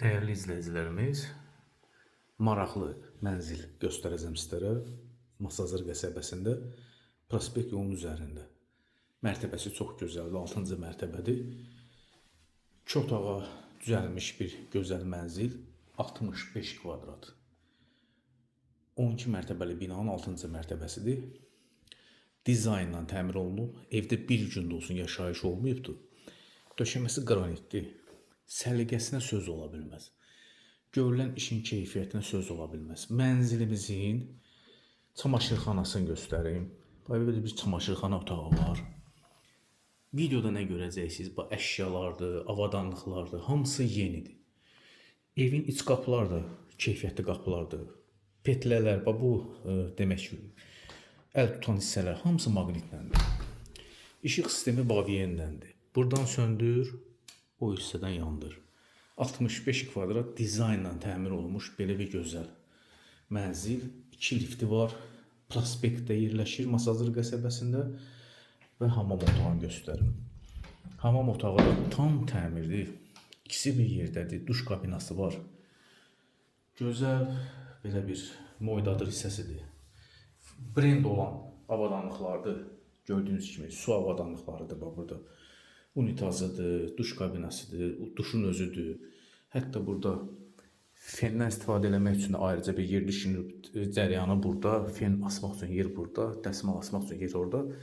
Değerli izləyicilərimiz, maraqlı mənzil göstərəcəm sizlərə. Masazır qəsəbəsində, prospekt yolunun üzərində. Mərtəbəsi çox gözəldir, 6-cı mərtəbədir. 2 otağa düzəlmiş bir gözəl mənzil, 65 kvadrat. 12 mərtəbəli binanın 6-cı mərtəbəsidir. Dizaynla təmir olunub, evdə bir gündə olsun yaşayış olmayıbdır. Döşəməsi qranitdir. Səliqəsinə söz ola bilməz. Görülən işin keyfiyyətinə söz ola bilməz. Mənzilimizin çamaşırxanasını göstərim. Böyle bir çamaşırxana otağı var. Videoda nə görəcəksiniz? Bu əşyalardır, avadanlıqlardır, hamısı yenidir. Evin iç qapıları da keyfiyyətli qapılardır. Petlələr, bu demək ki, əl tutan hissələr hamısı maqnitləndir. İşıq sistemi Baviyen'dəndir. Buradan söndür, o hissədən yandır. 65 kvadrat dizaynla təmir olmuş belə bir gözəl mənzil. 2 lifti var. Prospektdə yerləşir Masazır qəsəbəsində və hamam otağını göstərim. Hamam otağı da tam təmirdir. İkisi bir yerdədir. Duş kabinası var. Gözəl belə bir moydadır hissəsidir. Brend olan avadanlıqlardır. Gördüyünüz kimi su avadanlıqlarıdır burada. Unitazıdır, duş kabinasıdır, duşun özüdür. Hətta burada fenden istifadə eləmək üçün ayrıca bir yer düşünülüb. Cəryanı burada, fen asmaq üçün yer burada, dəsmal asmaq üçün yer orada.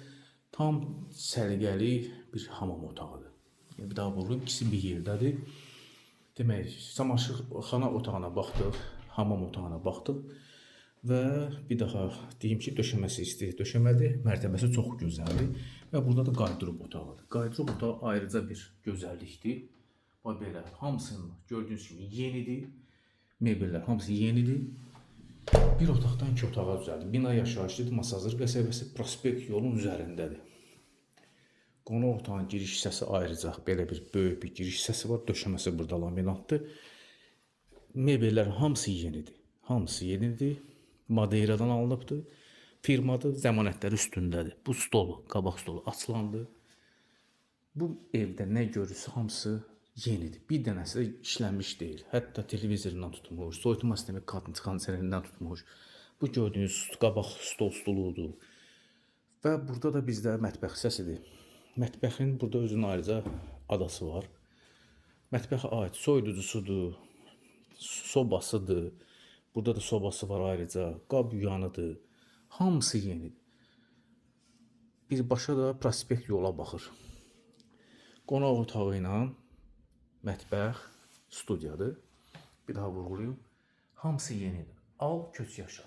Tam səliqəli bir hamam otağıdır. Bir daha vurulub, ikisi bir yerdədir. Demək, çamaşırxana otağına baxdıq, hamam otağına baxdıq. Və bir daha deyim ki, döşəməsi isti döşəmədir, mərtəbəsi çox gözəldir. Və burada da qardırop otağıdır. Qardırop otağı ayrıca bir gözəllikdir. Bax belə, hamısının gördüyünüz kimi yenidir. Mebellər hamısı yenidir. Bir otaqdan 2 otağa düzəldir. Bina yaşayışlıdır, Masazır qəsəbəsi prospekt yolun üzərindədir. Qonaq otağının giriş hissəsi ayrıca belə bir böyük bir giriş hissəsi var. Döşəməsi burada laminatdır. Mebellər hamısı yenidir. Hamısı yenidir. Madeiradan alınıbdır. Firmadır, zəmanətləri üstündədir. Bu stolu, qabaq stolu açılandı. Bu evdə nə görürsə hamısı yenidir. Bir dənəsi də işlənmiş deyil. Hətta televizorundan tutmuş, soyutma sistemi kondisionerindən tutmuş. Bu gördüyünüz qabaq stoludur. Və burada da bizdə mətbəx hissəsidir. Mətbəxin burada özünün ayrıca adası var. Mətbəxə aid soyuducusudur, sobasıdır. Burada da sobası var ayrıca, qab yuyanıdır. Hamısı yenidir. Birbaşa da prospekt yola baxır. Qonaq otağı ilə mətbəx, studiyadır. Bir daha vurğulayım. Hamısı yenidir. Al, köç yaşa.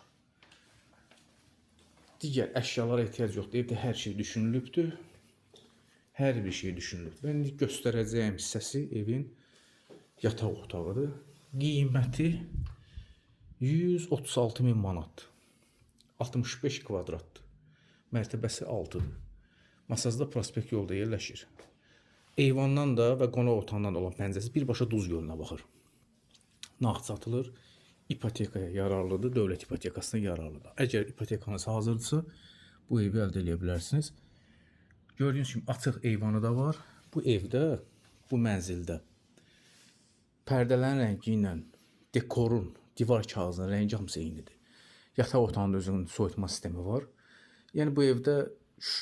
Digər əşyalara ehtiyac yoxdur. Evdə hər şey düşünülübdür. Hər bir şey düşünülüb. Ben göstərəcəyim hissəsi evin yataq otağıdır. Qiyməti 136.000 manat. 65 kvadratdır. Mərtəbəsi 6'dır. Masazda prospekt yolda yerləşir. Eyvandan da və qonaq otağından olan pəncərəsi birbaşa Duz gölünə baxır. Nağd satılır. İpotekaya yararlıdır. Dövlət ipotekasına yararlıdır. Əgər ipotekanız hazırdırsa bu evi əldə edə bilərsiniz. Gördüyünüz kimi açıq eyvanı da var. Bu evdə, bu mənzildə pərdələrin rəngi ilə dekorun, divar kağızının rəngi hamısı eynidir. Yataq otağında özünün soyutma sistemi var. Yəni bu evdə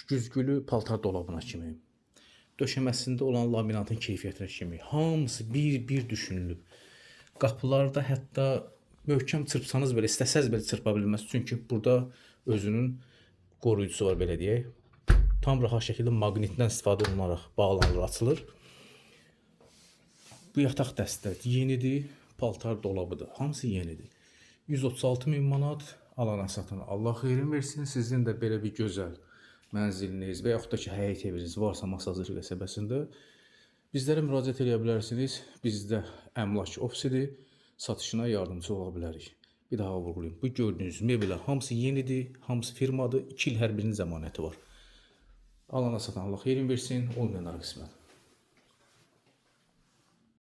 güzgülü paltar dolabına kimi, döşəməsində olan laminatın keyfiyyətinə kimi hamısı bir düşünülüb. Qapılarda hətta möhkəm çırpsanız belə, istəsəz belə çırpa bilməz. Çünki burada özünün qoruyucusu var, belə deyək. Tam rahat şəkildə maqnitdən istifadə olunaraq bağlanır, açılır. Bu yataq dəstə yenidir, paltar dolabıdır. Hamısı yenidir. 136.000 manat alana satana Allah xeyrin versin. Sizin də belə bir gözəl mənziliniz və yaxud da ki, həyət eviniz varsa Masazır qəsəbəsində bizlərə müraciət edə bilərsiniz. Bizdə əmlak ofisidir. Satışına yardımcı ola bilərik. Bir daha vurğulayım. Bu gördüyünüz mebellər hamısı yenidir, hamısı firmadır. 2 il hər birinin zəmanəti var. Alana satan Allah xeyrin versin, olmayanlara qismət.